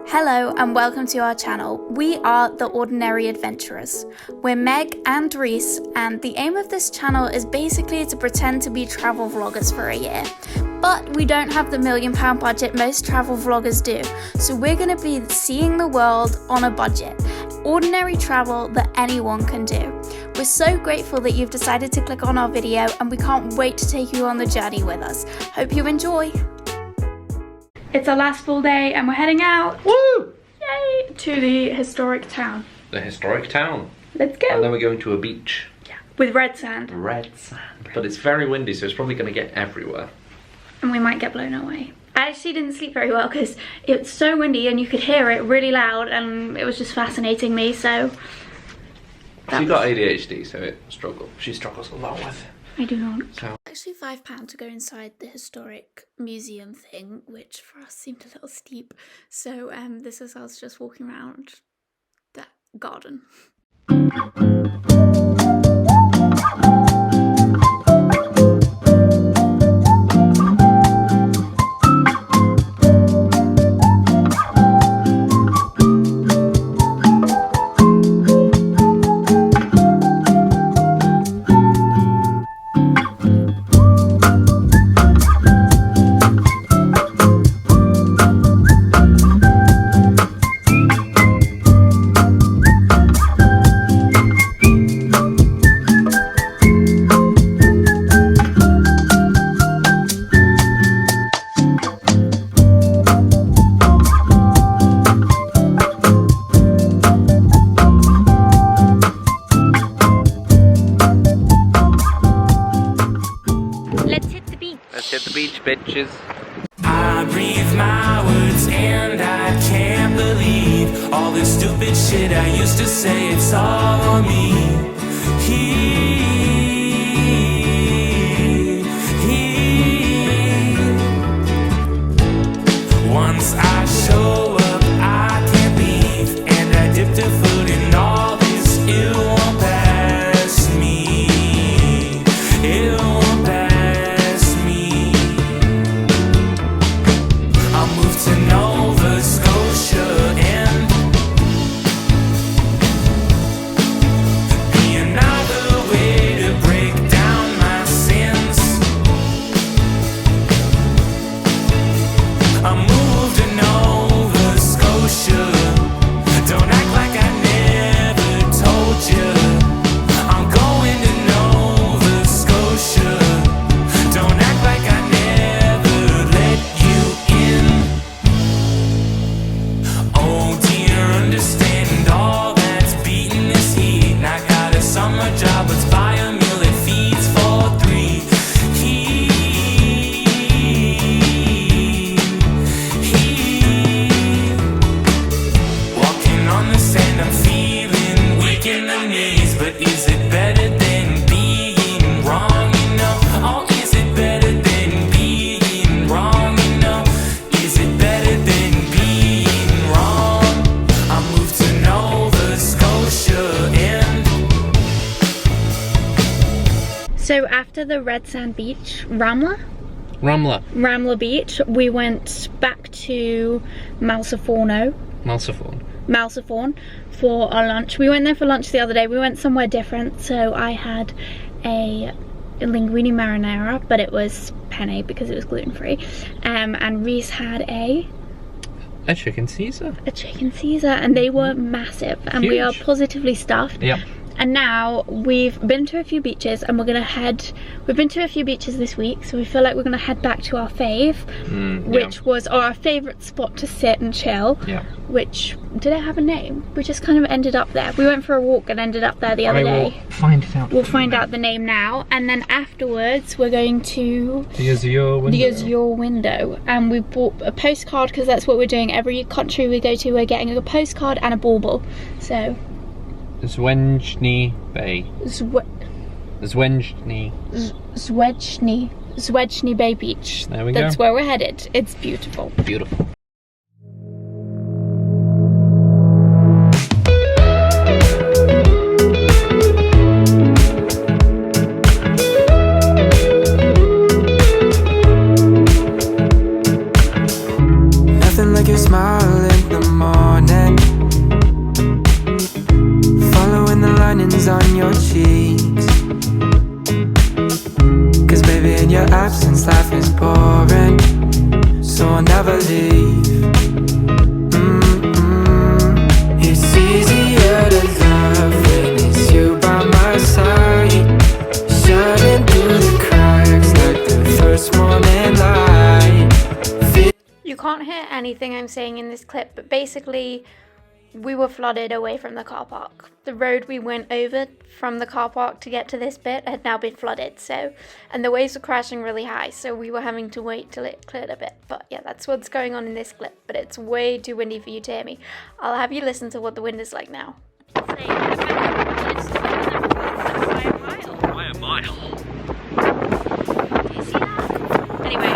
Hello and welcome to our channel. We are The Ordinary Adventurers. We're Meg and Reese, and the aim of this channel is basically to pretend to be travel vloggers for a year. But we don't have the £1 million budget most travel vloggers do, so we're going to be seeing the world on a budget. Ordinary travel that anyone can do. We're so grateful that you've decided to click on our video, and we can't wait to take you on the journey with us. Hope you enjoy. It's our last full day and we're heading out. Woo! Yay! To the historic town. The historic town. Let's go. And then we're going to a beach. Yeah, with red sand. Red sand. But it's very windy, so it's probably going to get everywhere. And we might get blown away. I actually didn't sleep very well because it's so windy and you could hear it really loud, and it was just fascinating me, so... She's got ADHD, so she struggles a lot with it. I do not. So. Actually £5 to go inside the historic museum thing, which for us seemed a little steep. So this is us just walking around that garden. Let's hit the beach, bitches. I breathe my words and I can't believe all this stupid shit I used to say, it's all on me. Once I show up, I can't leave, and I dipped a foot in all this, it won't pass me. It won't pass me. I'll move to Nova Scotia and be another way to break down my sins. I moved to Nova Scotia. Don't act like I never told you. I'm going to Nova Scotia. Don't act like I never let you in. Oh dear, understand all that's beating this heat. And I got a summer job, let's buy a meal that feeds for three. Walking on the sand, I'm feeling weak in the knees. But is it better than being wrong, you know? Oh, is it better than being wrong, you know? Is it better than being wrong? I moved to Nova Scotia and So after the red sand beach, Ramla Ramla Beach, we went back to Malta for our lunch. We went there for lunch the other day. We went somewhere different, so I had a linguine marinara, but it was penne because it was gluten-free, and Reese had a chicken Caesar. And they were massive, and we are Huge. positively stuffed. Yep. And now we've been to a few beaches, and we've been to a few beaches this week, so we feel like we're gonna head back to our fave, which was our favorite spot to sit and chill. Yeah. Which, did it have a name? We just kind of ended up there. We went for a walk and ended up there the other day. Find it out. We'll find out the name now, and then afterwards we're going to The Azures Window. the Azures Window, and we bought a postcard because that's what we're doing. Every country we go to, we're getting a postcard and a bauble. So Zwenjny Bay. Zwedgny Bay Beach. There we go. That's where we're headed. It's beautiful. Beautiful. nothing like your smile. in the morning, following the linings on your cheeks. Cause baby, in your absence life is boring, so I'll never leave. It's easier to love when it's you by my side, shining through the cracks like the first morning light. You can't hear anything I'm saying in this clip, but basically we were flooded away from the car park. The road we went over from the car park to get to this bit had now been flooded, and the waves were crashing really high, so we were having to wait till it cleared a bit. But yeah, that's what's going on in this clip, but it's way too windy for you to hear me. I'll have you listen to what the wind is like now. By a mile. Do you see that? Anyway,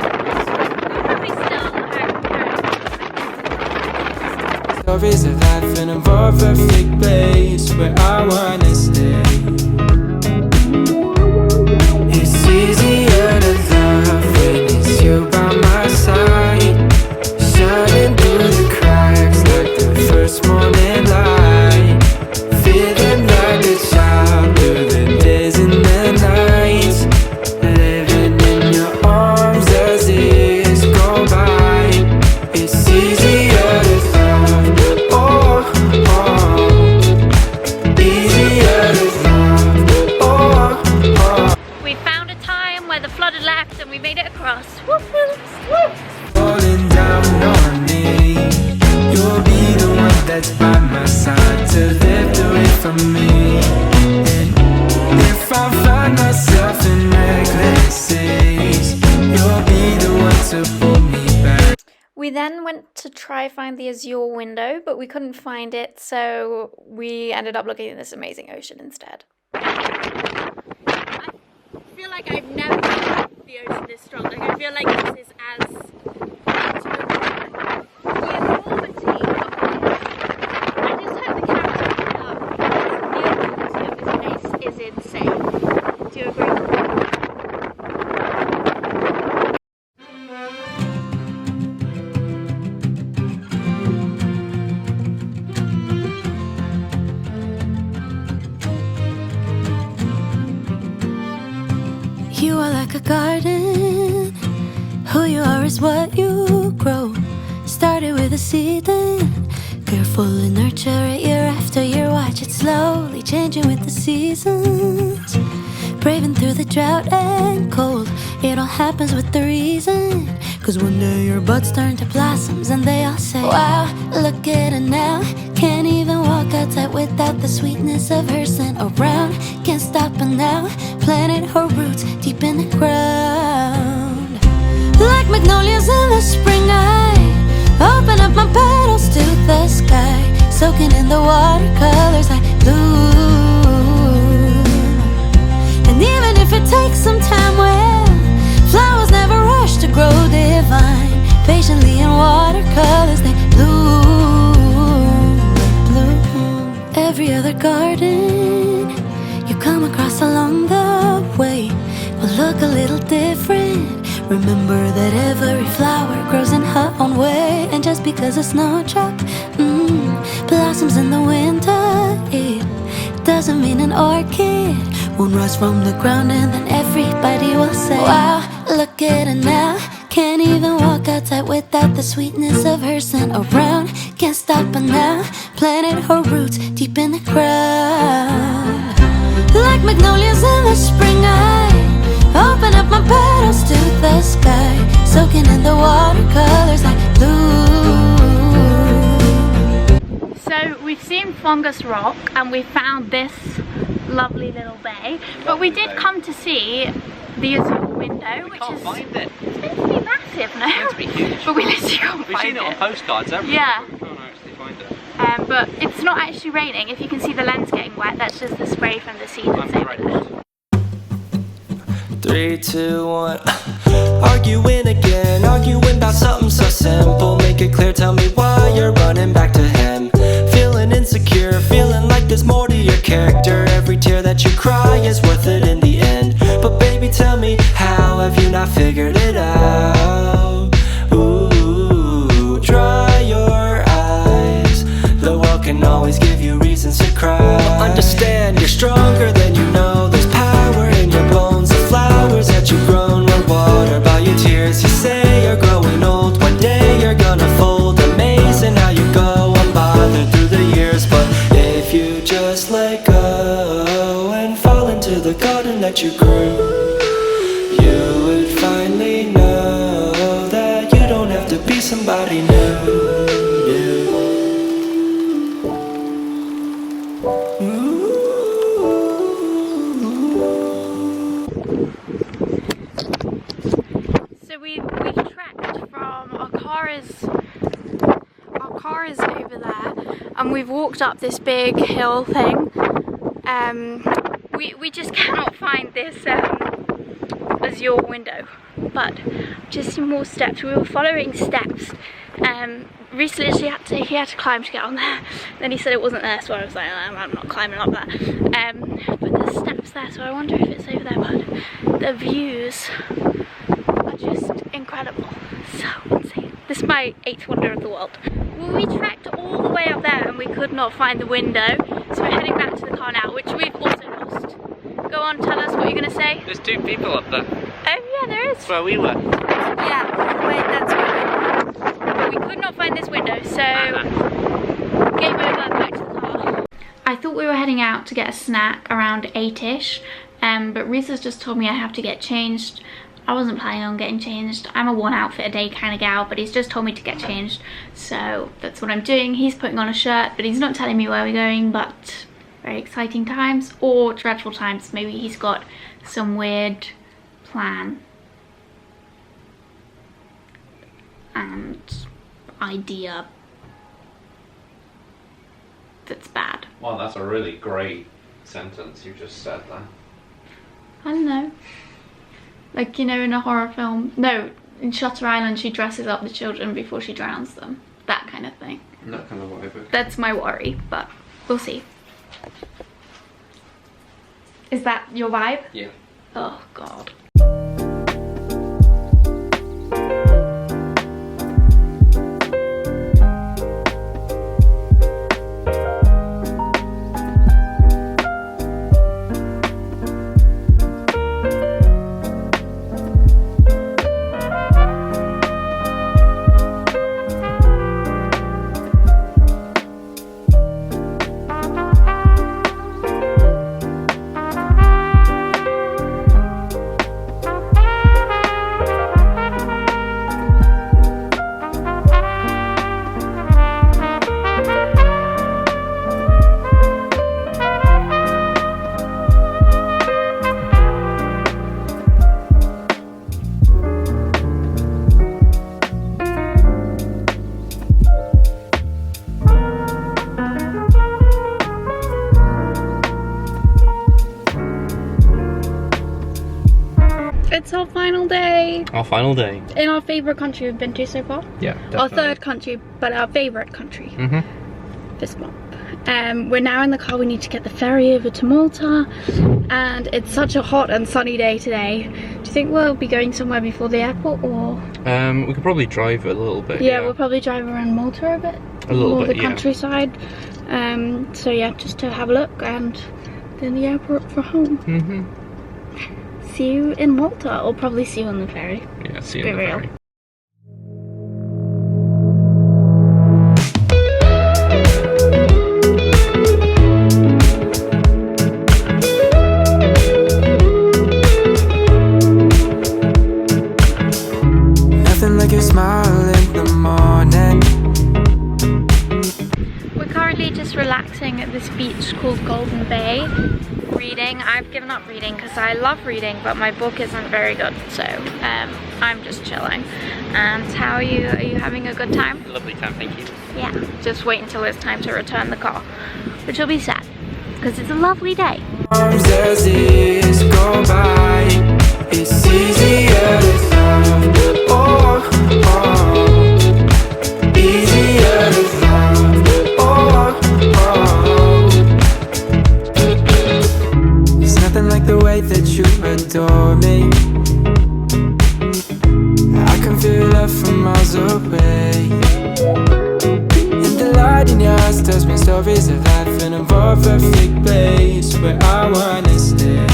Stories of life in a more perfect place where I wanna stay. It's easier to love when it's you by my side, shining through the cracks like the first morning light. Feeling like a child through the days and the nights, living in your arms as years go by. It's easier to we found a time where the flood had left and we made it across. Whoop, falling down on me. You'll be the one that's by my side to lift away from me. And if I find myself in reckless seas, you'll be the one to pull me back. We then went to try find the Azure Window, but we couldn't find it, so we ended up looking at this amazing ocean instead. I feel like I've never felt the ocean this strong. Like, I feel like this is as the enormity of it. I just hope the camera picks up because the enormity of this place is insane. Do you agree? You are like a garden, who you are is what you grow. Started with a seed then carefully nurture it year after year. Watch it slowly changing with the seasons, braving through the drought and cold. It all happens with the reason, cause one day your buds turn to blossoms and they all say, wow, look at her now. Can't even walk outside without the sweetness of her scent around. Can't stop her now, planting her roots deep in the ground. Like magnolias in the spring, I open up my petals to the sky, soaking in the watercolors I bloom. And even if it takes some time, well, flowers never rush to grow divine. Patiently in watercolors they bloom, bloom. Every other garden you come across along the way will look a little different. Remember that every flower grows in her own way, and just because a snowdrop blossoms in the winter, it doesn't mean an orchid won't rise from the ground and then everybody will say, wow, look at her now. Can't even walk outside without the sweetness of her scent around. Can't stop her now, planted her roots deep in the ground. Like magnolias in the spring, I open up my petals to the sky, soaking in the watercolors like blue. So we've seen Fungus Rock and we found this lovely little bay, but we did come to see the Azure Window, which is find it. It's meant to be massive, no? It's meant to be huge. But we literally can't We've find seen it on postcards, haven't we? Yeah. We can't actually find it. But it's not actually raining. If you can see the lens getting wet, that's just the spray from the sea that's over there. 3, 2, 1. Arguing again, arguing about something so simple. Make it clear, tell me why you're running back to him. Feeling insecure, feeling like there's more to your character. Every tear that you cry is worth it in the end. But baby, tell me, how have you not figured it out? Ooh, dry your eyes. vision that you grew, you would finally know that you don't have to be somebody new. So we've trekked from our car is over there, and we've walked up this big hill thing. We just cannot find this Azure window, but just some more steps. We were following steps. Reese literally he had to climb to get on there. Then he said it wasn't there, so I was like, I'm not climbing up that. But there's steps there, so I wonder if it's over there. But the views are just incredible, so insane. This is my 8th wonder of the world. Well, we trekked all the way up there and we could not find the window, so we're heading back to the car now, which we've also lost. Go on, tell us what you're gonna say. There's 2 people up there. Oh yeah, there is. That's where we were. Yeah, wait, that's right. We could not find this window, so game over, back to the car. I thought we were heading out to get a snack around 8ish, but Reese has just told me I have to get changed. I wasn't planning on getting changed. I'm a 1 outfit a day kind of gal, but he's just told me to get changed, so that's what I'm doing. He's putting on a shirt, but he's not telling me where we're going. But very exciting times, or dreadful times. Maybe he's got some weird plan and idea that's bad. Well, that's a really great sentence you just said there. I don't know. Like, you know, in a horror film. No, in Shutter Island, she dresses up the children before she drowns them. That kind of thing. That kind of whatever. That's my worry, but we'll see. Is that your vibe? Yeah. Oh, God. It's our final day. Our final day. In our favourite country we've been to so far. Yeah, definitely. Our 3rd country, but our favourite country. This month. We're now in the car. We need to get the ferry over to Malta, and it's such a hot and sunny day today. Do you think we'll be going somewhere before the airport, or? We could probably drive a little bit. Yeah, we'll probably drive around Malta a bit. A little more bit, the countryside. So yeah, just to have a look, and then the airport for home. See you in Malta, or probably see you on the ferry. Yeah, see you on the ferry. Nothing like your smile in the morning. We're currently just relaxing at this beach called Golden Bay. Reading. I've given up reading because I love reading, but my book isn't very good, so I'm just chilling. And how are you? Are you having a good time? Lovely time, thank you. Yeah, just wait until it's time to return the car, which will be sad because it's a lovely day. As years go by, it's easier to love. Easier to love. There's nothing like the way that you adore me. I can feel love from miles away. And the light in your eyes tells me stories of life in a more perfect place where I wanna stay.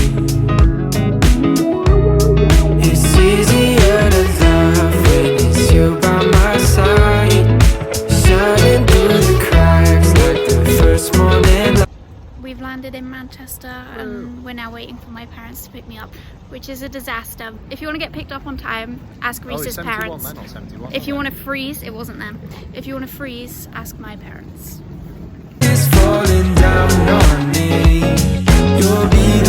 It's easier to love when it's you by my side, shining through the cracks like the first morning light. we've landed in Manchester and we're now waiting for my parents to pick me up, which is a disaster. If you want to get picked up on time, ask Reese's parents. Then, or 71 if you want to freeze, it wasn't them. If you want to freeze, ask my parents. It's falling down on me. You'll be